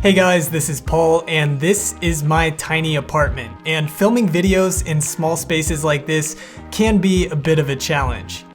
Hey guys, this is Paul, and this is my tiny apartment, and filming videos in small spaces like this can be a bit of a challenge.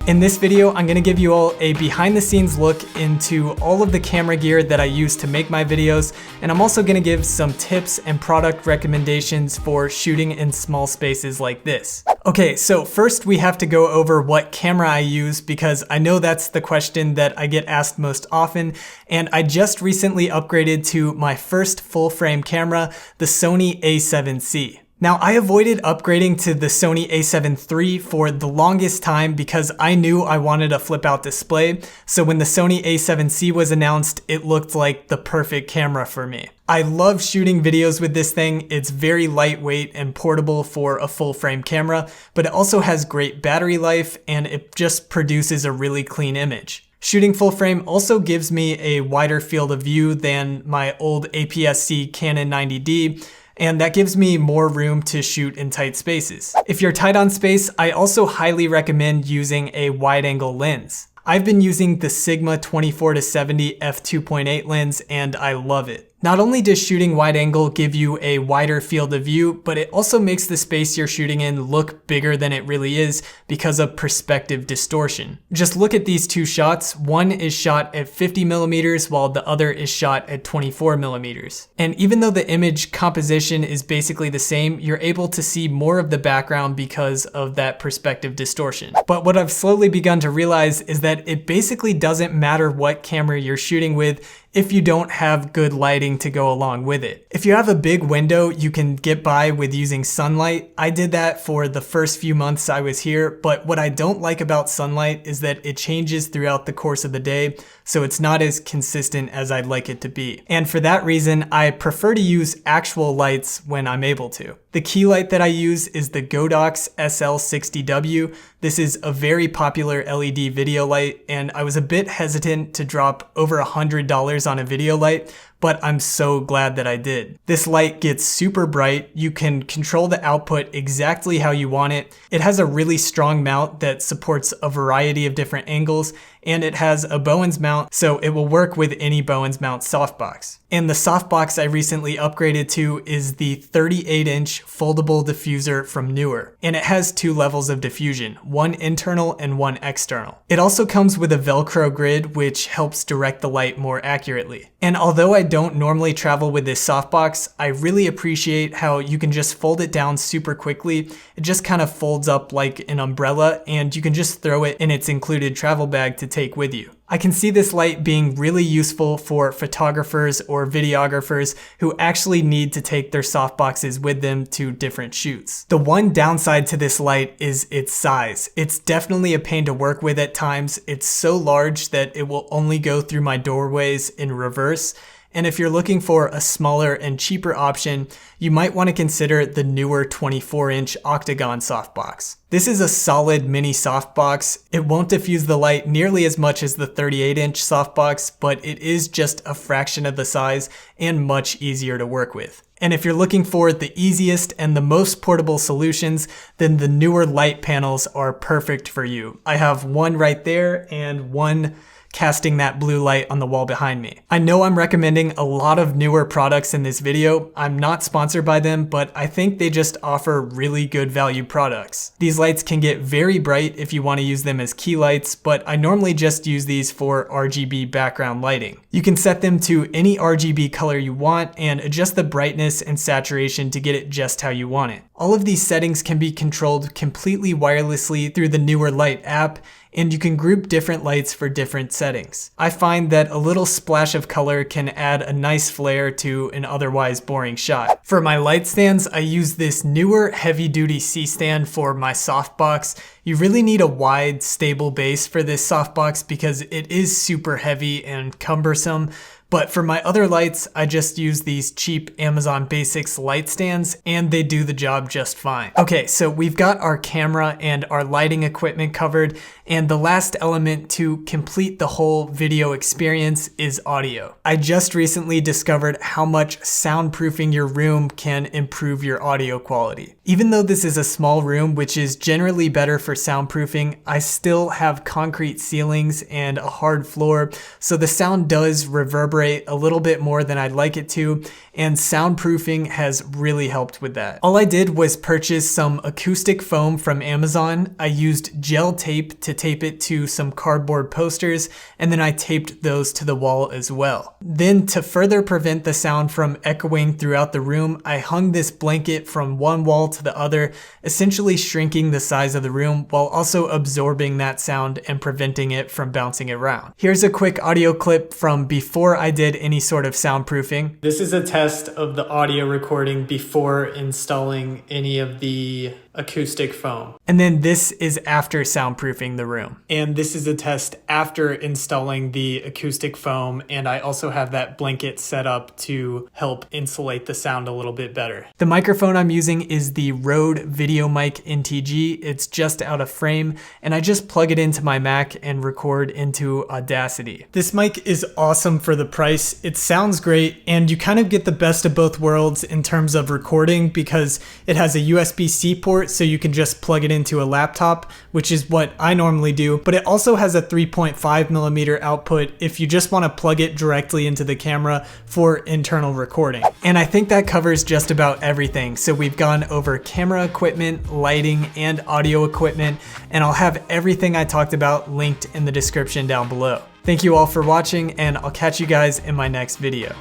In this video, I'm gonna give you all a behind the scenes look into all of the camera gear that I use to make my videos, and I'm also gonna give some tips and product recommendations for shooting in small spaces like this. Okay, so first we have to go over what camera I use because I know that's the question that I get asked most often, and I just recently upgraded to my first full frame camera, the Sony a7C. Now, I avoided upgrading to the Sony a7 III for the longest time because I knew I wanted a flip out display, so when the Sony a7C was announced, it looked like the perfect camera for me. I love shooting videos with this thing. It's very lightweight and portable for a full frame camera, but it also has great battery life and it just produces a really clean image. Shooting full frame also gives me a wider field of view than my old APS-C Canon 90D, and that gives me more room to shoot in tight spaces. If you're tight on space, I also highly recommend using a wide angle lens. I've been using the Sigma 24-70 f2.8 lens and I love it. Not only does shooting wide angle give you a wider field of view, but it also makes the space you're shooting in look bigger than it really is because of perspective distortion. Just look at these two shots. One is shot at 50 millimeters while the other is shot at 24 millimeters. And even though the image composition is basically the same, you're able to see more of the background because of that perspective distortion. But what I've slowly begun to realize is that it basically doesn't matter what camera you're shooting with if you don't have good lighting to go along with it. If you have a big window, you can get by with using sunlight. I did that for the first few months I was here, but what I don't like about sunlight is that it changes throughout the course of the day, so it's not as consistent as I'd like it to be. And for that reason, I prefer to use actual lights when I'm able to. The key light that I use is the Godox SL60W. This is a very popular LED video light, and I was a bit hesitant to drop over $100 on a video light, but I'm so glad that I did. This light gets super bright. You can control the output exactly how you want it. It has a really strong mount that supports a variety of different angles, and it has a Bowens mount, so it will work with any Bowens mount softbox. And the softbox I recently upgraded to is the 38-inch foldable diffuser from Neewer, and it has two levels of diffusion, one internal and one external. It also comes with a Velcro grid, which helps direct the light more accurately. And although I don't normally travel with this softbox, I really appreciate how you can just fold it down super quickly. It just kind of folds up like an umbrella, and you can just throw it in its included travel bag to take with you. I can see this light being really useful for photographers or videographers who actually need to take their softboxes with them to different shoots. The one downside to this light is its size. It's definitely a pain to work with at times. It's so large that it will only go through my doorways in reverse. And if you're looking for a smaller and cheaper option, you might want to consider the Neewer 24-inch Octagon softbox. This is a solid mini softbox. It won't diffuse the light nearly as much as the 38-inch softbox, but it is just a fraction of the size and much easier to work with. And if you're looking for the easiest and the most portable solutions, then the Neewer light panels are perfect for you. I have one right there and one casting that blue light on the wall behind me. I know I'm recommending a lot of Neewer products in this video. I'm not sponsored by them, but I think they just offer really good value products. These lights can get very bright if you want to use them as key lights, but I normally just use these for RGB background lighting. You can set them to any RGB color you want and adjust the brightness and saturation to get it just how you want it. All of these settings can be controlled completely wirelessly through the Neewer Light app, and you can group different lights for different settings. I find that a little splash of color can add a nice flair to an otherwise boring shot. For my light stands, I use this Neewer heavy duty C-stand for my softbox. You really need a wide, stable base for this softbox because it is super heavy and cumbersome. But for my other lights, I just use these cheap Amazon Basics light stands and they do the job just fine. Okay, so we've got our camera and our lighting equipment covered, and the last element to complete the whole video experience is audio. I just recently discovered how much soundproofing your room can improve your audio quality. Even though this is a small room, which is generally better for soundproofing, I still have concrete ceilings and a hard floor, so the sound does reverberate a little bit more than I'd like it to, and soundproofing has really helped with that. All I did was purchase some acoustic foam from Amazon. I used gel tape to tape it to some cardboard posters, and then I taped those to the wall as well. Then, to further prevent the sound from echoing throughout the room, I hung this blanket from one wall to the other, essentially shrinking the size of the room while also absorbing that sound and preventing it from bouncing around. Here's a quick audio clip from before I did any sort of soundproofing. This is a test of the audio recording before installing any of the acoustic foam. And then this is after soundproofing the room. And this is a test after installing the acoustic foam, and I also have that blanket set up to help insulate the sound a little bit better. The microphone I'm using is the Rode VideoMic NTG. It's just out of frame, and I just plug it into my Mac and record into Audacity. This mic is awesome for the price. It sounds great, and you kind of get the best of both worlds in terms of recording because it has a USB-C port, so you can just plug it into a laptop, which is what I normally do, but it also has a 3.5mm output if you just want to plug it directly into the camera for internal recording. And I think that covers just about everything. So we've gone over camera equipment, lighting, and audio equipment, and I'll have everything I talked about linked in the description down below. Thank you all for watching, and I'll catch you guys in my next video.